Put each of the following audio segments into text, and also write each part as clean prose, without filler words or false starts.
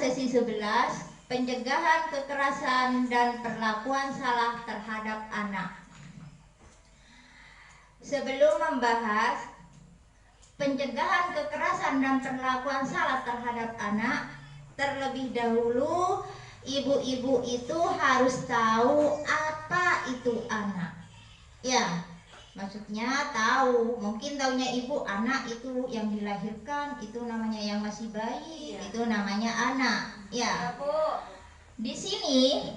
sesi 11, pencegahan kekerasan dan perlakuan salah terhadap anak. Sebelum membahas pencegahan kekerasan dan perlakuan salah terhadap anak, terlebih dahulu ibu-ibu itu harus tahu apa itu anak. Ya, maksudnya tahu, mungkin taunya ibu anak itu yang dilahirkan, itu namanya yang masih bayi, itu namanya anak. Ya, di sini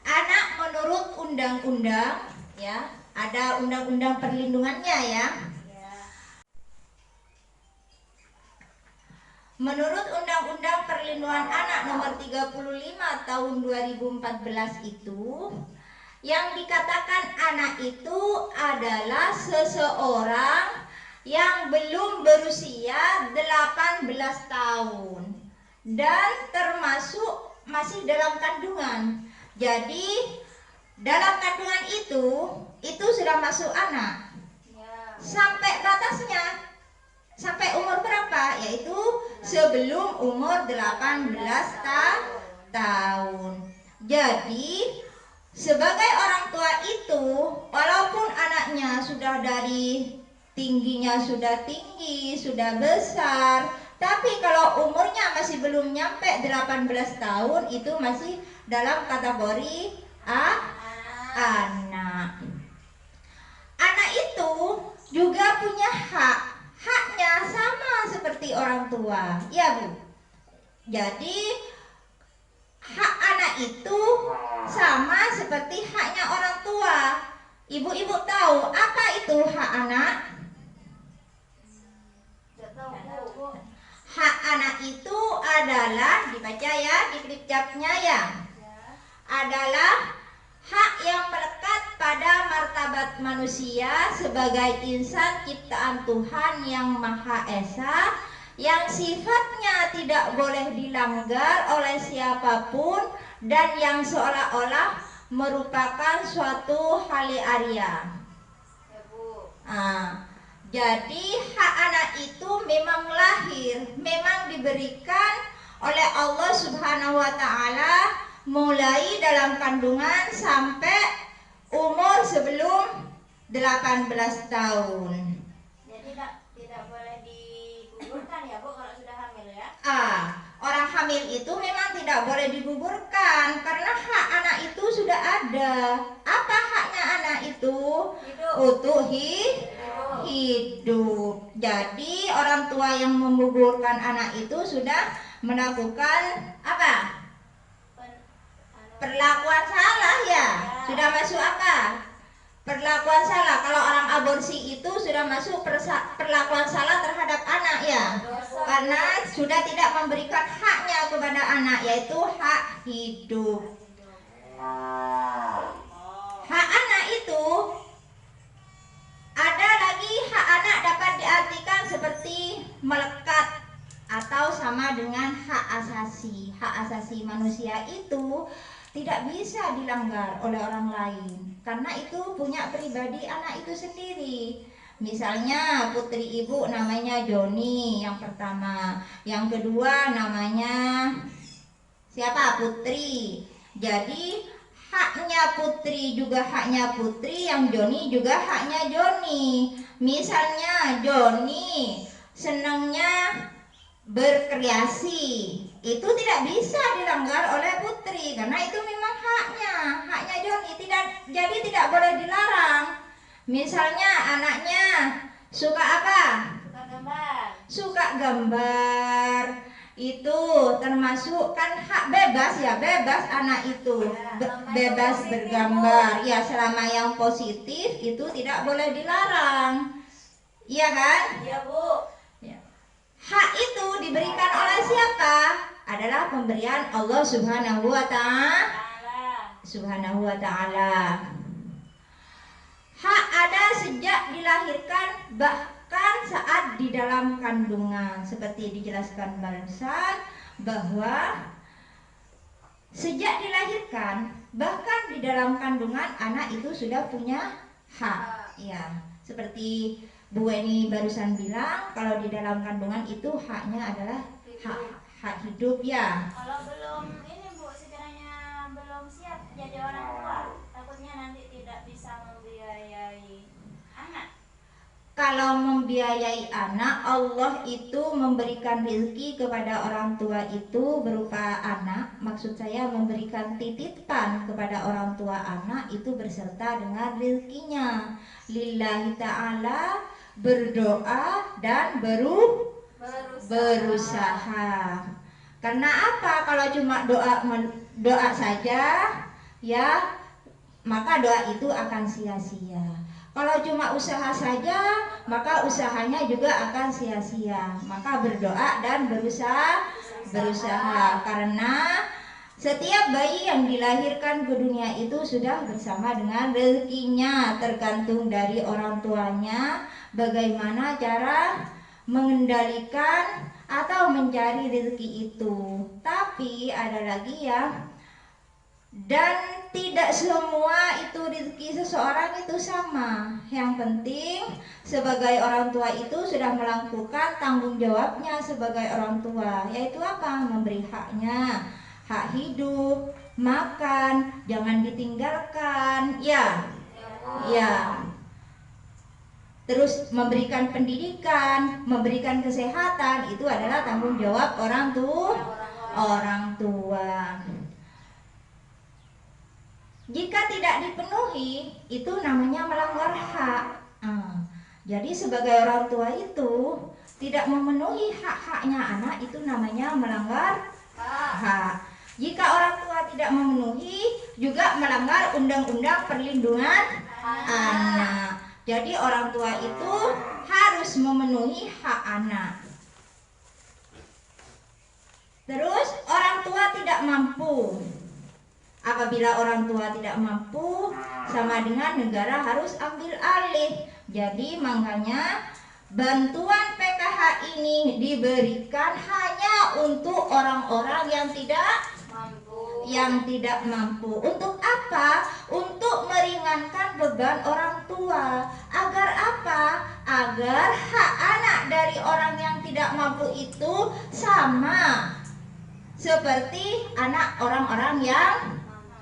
anak menurut undang-undang, ya, ada undang-undang perlindungannya ya. Menurut Undang-Undang Perlindungan Anak Nomor 35 Tahun 2014 itu, yang dikatakan anak itu adalah seseorang yang belum berusia 18 tahun dan termasuk masih dalam kandungan. Jadi dalam kandungan itu sudah masuk anak. Sampai batasnya, sampai umur berapa? Yaitu sebelum umur 18 tahun. Jadi sebagai orang tua itu, walaupun anaknya sudah dari tingginya sudah tinggi, sudah besar, tapi kalau umurnya masih belum nyampe 18 tahun, itu masih dalam kategori anak. Anak itu juga punya haknya sama seperti orang tua, ya Bu. Jadi hak anak itu sama seperti haknya orang tua. Ibu-ibu tahu apa itu hak anak? Hak anak itu adalah, dibaca ya di klip capnya ya, adalah hak yang melekat pada martabat manusia sebagai insan ciptaan Tuhan yang Maha Esa, yang sifatnya tidak boleh dilanggar oleh siapapun dan yang seolah-olah merupakan suatu haliaria. Jadi hak anak itu memang lahir, memang diberikan oleh Allah Subhanahu wa Ta'ala mulai dalam kandungan sampai umur sebelum 18 tahun. Jadi tidak boleh digugurkan ya Bu kalau sudah hamil ya? Orang hamil itu memang tidak boleh digugurkan karena hak anak itu sudah ada. Apa haknya anak itu? Untuk hidup. Jadi orang tua yang menggugurkan anak itu sudah melakukan apa? Perlakuan salah ya. Sudah masuk apa? Perlakuan salah. Kalau orang aborsi itu sudah masuk perlakuan salah terhadap anak ya, karena sudah tidak memberikan haknya kepada anak, yaitu hak hidup. Hak anak itu ada lagi, hak anak dapat diartikan seperti melekat atau sama dengan hak asasi. Hak asasi manusia itu tidak bisa dilanggar oleh orang lain karena itu punya pribadi anak itu sendiri. Misalnya putri ibu namanya Joni yang pertama, yang kedua namanya siapa? Putri. Jadi haknya putri juga haknya putri, yang Joni juga haknya Joni. Misalnya Joni senangnya berkreasi, itu tidak bisa dilanggar oleh putri karena itu memang haknya Joni, jadi tidak boleh dilarang. Misalnya anaknya suka apa? Suka gambar, itu termasuk kan hak bebas ya, bebas anak itu bebas bergambar ya, selama yang positif itu tidak boleh dilarang, iya kan? Iya Bu. Hak itu diberikan oleh siapa? Adalah pemberian Allah Subhanahu wa Ta'ala. Hak ada sejak dilahirkan, bahkan saat di dalam kandungan, seperti dijelaskan barusan bahwa sejak dilahirkan, bahkan di dalam kandungan anak itu sudah punya hak. Ya, seperti Bu Weni barusan bilang, kalau di dalam kandungan itu haknya adalah hak hidup. hidup ya. Kalau belum ini Bu, sekiranya belum siap jadi orang tua, takutnya nanti tidak bisa membiayai anak. Kalau membiayai anak, Allah itu memberikan rezeki kepada orang tua itu berupa anak. Maksud saya memberikan titipan kepada orang tua anak itu berserta dengan rezekinya. Lillahi ta'ala, berdoa dan berusaha. Karena apa? Kalau cuma doa saja ya, maka doa itu akan sia-sia. Kalau cuma usaha saja, maka usahanya juga akan sia-sia. Maka berdoa dan berusaha. Karena setiap bayi yang dilahirkan ke dunia itu sudah bersama dengan rezekinya, tergantung dari orang tuanya bagaimana cara mengendalikan atau mencari rezeki itu. Tapi ada lagi ya, dan tidak semua itu rezeki seseorang itu sama. Yang penting sebagai orang tua itu sudah melakukan tanggung jawabnya sebagai orang tua, yaitu apa? Memberi haknya, hak hidup, makan, jangan ditinggalkan, ya. Terus memberikan pendidikan, memberikan kesehatan, itu adalah tanggung jawab orang tua. Jika tidak dipenuhi, itu namanya melanggar hak. Jadi sebagai orang tua itu tidak memenuhi hak-haknya anak, itu namanya melanggar hak. Jika orang tua tidak memenuhi, juga melanggar undang-undang perlindungan anak. Jadi orang tua itu harus memenuhi hak anak. Terus orang tua tidak mampu. Apabila orang tua tidak mampu, sama dengan negara harus ambil alih. Jadi makanya bantuan PKH ini diberikan hanya untuk orang-orang yang tidak mampu. Untuk apa? Untuk meringankan beban orang tua. Agar apa? Agar hak anak dari orang yang tidak mampu itu sama seperti anak orang-orang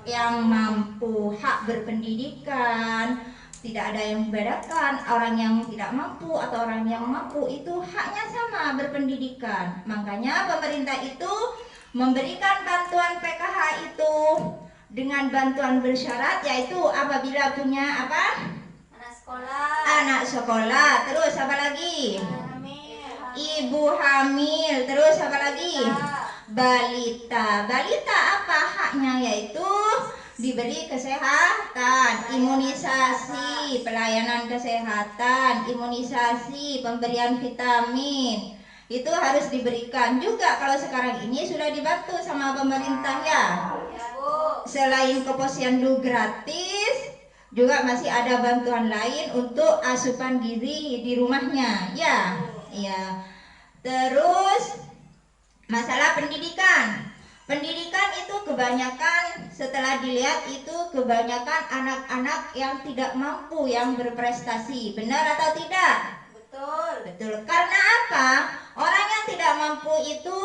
yang mampu. Hak berpendidikan, tidak ada yang membedakan orang yang tidak mampu atau orang yang mampu, itu haknya sama berpendidikan. Makanya pemerintah itu memberikan bantuan PKH itu dengan bantuan bersyarat, yaitu apabila punya apa? Anak sekolah. Terus apa lagi? Ibu hamil. Terus apa lagi? Balita apa haknya? Yaitu diberi kesehatan, imunisasi, pelayanan kesehatan, imunisasi, pemberian vitamin, itu harus diberikan. Juga kalau sekarang ini sudah dibantu sama pemerintah ya. Selain posyandu gratis, juga masih ada bantuan lain untuk asupan gizi di rumahnya ya. Terus masalah pendidikan itu kebanyakan, setelah dilihat itu kebanyakan anak-anak yang tidak mampu yang berprestasi. Benar atau tidak? Betul. Karena apa? Orang yang tidak mampu itu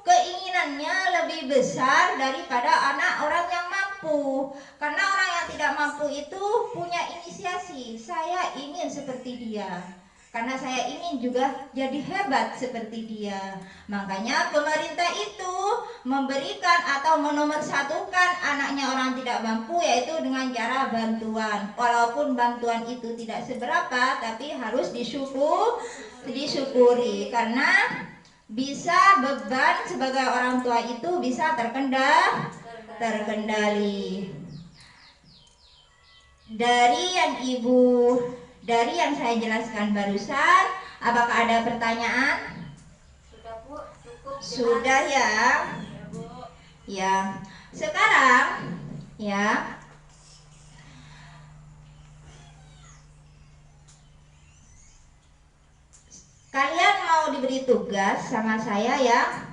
keinginannya lebih besar daripada orang yang mampu. Karena orang yang tidak mampu itu punya inisiasi, saya ingin seperti dia, karena saya ingin juga jadi hebat seperti dia. Makanya pemerintah itu memberikan atau menomorsatukan anaknya orang tidak mampu, yaitu dengan cara bantuan. Walaupun bantuan itu tidak seberapa, tapi harus disyukuri. Karena bisa beban sebagai orang tua itu bisa terkendali. Dari yang saya jelaskan barusan, apakah ada pertanyaan? Sudah Bu, cukup. Sudah ya. Ya. Sekarang ya, kalian mau diberi tugas sama saya ya.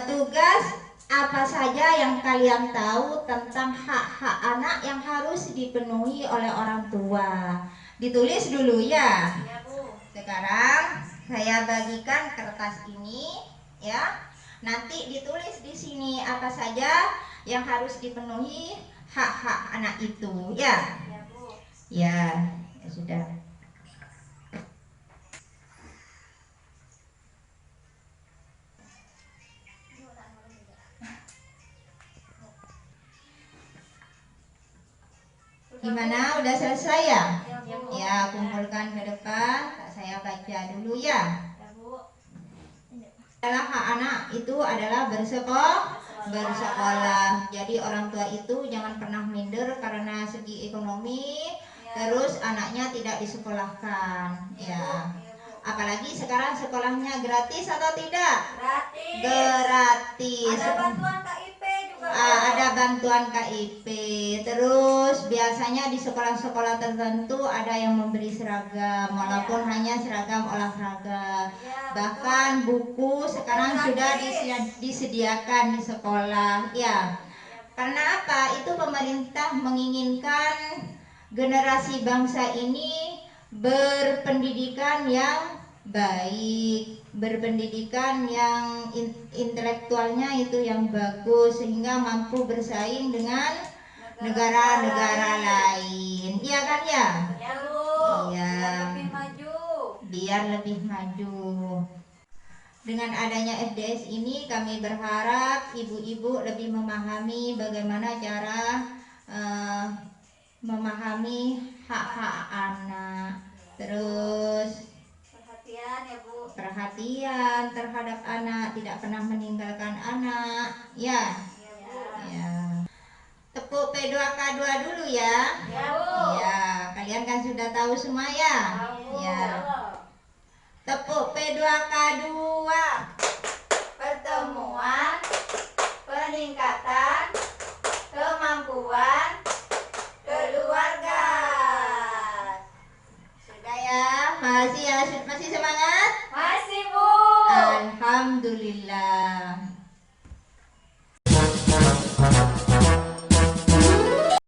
Tugas apa saja yang kalian tahu tentang hak-hak anak yang harus dipenuhi oleh orang tua? Ditulis dulu ya. Bu. Sekarang saya bagikan kertas ini ya. Nanti ditulis di sini apa saja yang harus dipenuhi hak-hak anak itu, ya. Ya, Bu. Ya, ya sudah. Gimana? Udah selesai ya? Ya, Bu. Ya, kumpulkan ke depan. Saya baca dulu ya. Ya, Bu. Adalah hak anak itu adalah bersekolah. Jadi orang tua itu jangan pernah minder karena segi ekonomi, terus anaknya tidak disekolahkan, ya. Apalagi sekarang sekolahnya gratis atau tidak? Gratis. Gratis. Ada bantuan KIP juga. Ada bantuan KIP. Terus biasanya di sekolah-sekolah tertentu ada yang memberi seragam, walaupun hanya seragam olahraga. Ya, Bahkan buku sekarang sudah disediakan di sekolah, ya. Karena apa? Itu pemerintah menginginkan generasi bangsa ini berpendidikan yang baik, berpendidikan yang intelektualnya itu yang bagus, sehingga mampu bersaing dengan negara-negara lain. Iya kan ya? Ya, Bu. Iya. Biar lebih maju. Biar lebih maju. Dengan adanya FDS ini kami berharap ibu-ibu lebih memahami bagaimana cara memahami hak-hak anak. Terus Perhatian ya, Bu. perhatian terhadap anak, tidak pernah meninggalkan anak, ya. Ya, Bu. Ya. Tepuk P2K2 dulu ya. Ya, Bu. Ya, kalian kan sudah tahu semua ya. Tahu. Ya. Tepuk P2K2. Pertemuan peningkatan kemampuan keluarga. Sudah ya, masih semangat? Masih, Bu. Alhamdulillah.